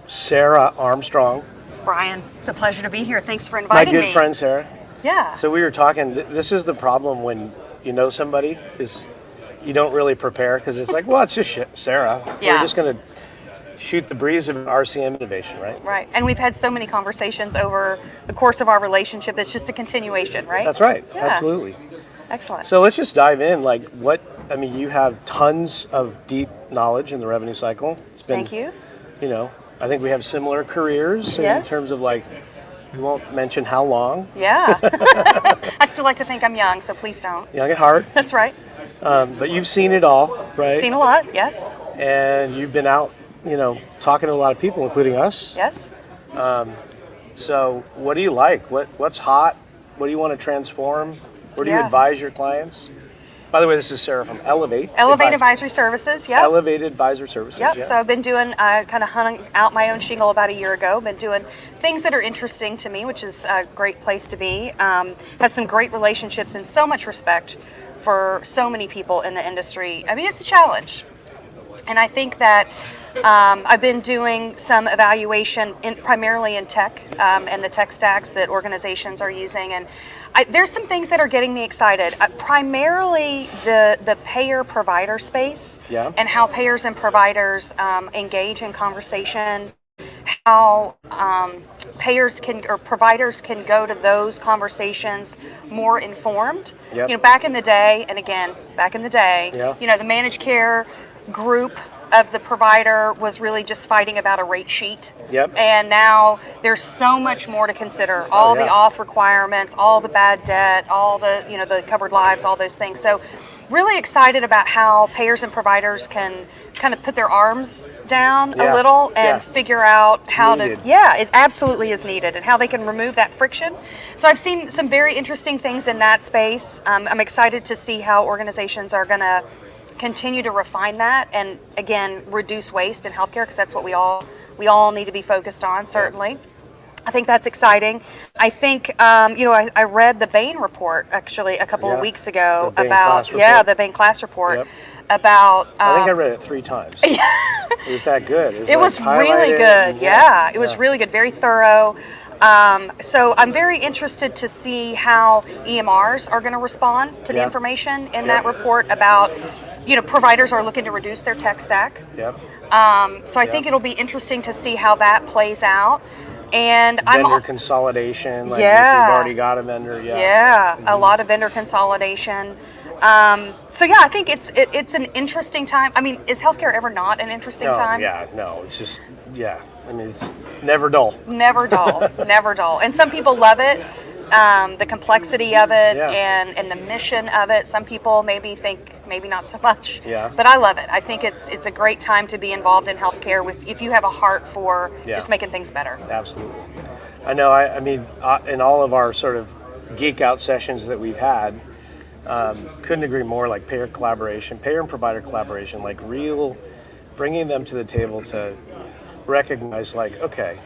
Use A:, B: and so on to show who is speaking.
A: Sarah Armstrong.
B: Brian, it's a pleasure to be here. Thanks for
A: My
B: inviting me.
A: good friend, Sarah.
B: Yeah.
A: So we were talking, this is the problem when you know somebody, is you don't really prepare because it's like, well, it's just Sarah.
B: Yeah.
A: We're just going to shoot the breeze of RCM Innovation, right?
B: Right. And we've had so many conversations over the course of our relationship. It's just a continuation, right?
A: That's right.
B: Yeah.
A: Absolutely.
B: Excellent.
A: So let's just dive in. You have tons of deep knowledge in the revenue cycle.
B: Thank you.
A: I think we have similar careers
B: Yes.
A: in terms of we won't mention how long.
B: Yeah. I still like to think I'm young, so please don't.
A: Young at heart.
B: That's right.
A: But you've seen it all, right?
B: Seen a lot, yes.
A: And you've been out, talking to a lot of people, including us.
B: Yes.
A: So what do you like? What's hot? What do you want to transform? Where do you advise your clients? By the way, this is Sarah from Elev8.
B: Elev8 Advisory Services, yep.
A: Elev8 Advisory Services,
B: Yep,
A: yeah.
B: so I've been doing, kind of hung out my own shingle about a year ago. Been doing things that are interesting to me, which is a great place to be. Have some great relationships and so much respect for so many people in the industry. I mean, it's a challenge. And I think that I've been doing some evaluation primarily in tech and the tech stacks that organizations are using. And there's some things that are getting me excited. Primarily the payer-provider space and how payers and providers engage in conversation, how payers or providers can go to those conversations more informed.
A: Yep.
B: Back in the day, the managed care group of the provider was really just fighting about a rate sheet.
A: Yep.
B: And now there's so much more to consider. All the off requirements, all the bad debt, all the, the covered lives, all those things. So really excited about how payers and providers can kind of put their arms down a little and figure out how to, it absolutely is needed, and how they can remove that friction. So I've seen some very interesting things in that space. I'm excited to see how organizations are going to continue to refine that and, again, reduce waste in healthcare, because that's what we all need to be focused on, certainly. I think that's exciting. I think, I read the Bain report, actually, a couple of weeks ago about, the Bain class report about...
A: I think I read it 3 times. It was that good.
B: It was really good, It was really good, very thorough. So I'm very interested to see how EMRs are going to respond to the information in that report about... providers are looking to reduce their tech stack. So I think it'll be interesting to see how that plays out. And
A: vendor consolidation, if you've already got a vendor.
B: A lot of vendor consolidation. I think it's an interesting time. I mean, is healthcare ever not an interesting time?
A: It's just, it's never dull.
B: Never dull, never dull. And some people love it. The complexity of it and the mission of it. Some people maybe think maybe not so much. But I love it. I think it's a great time to be involved in healthcare if you have a heart for just making things better.
A: Absolutely. I know. In all of our sort of geek out sessions that we've had, couldn't agree more. Like payer and provider collaboration, like real bringing them to the table to recognize, okay,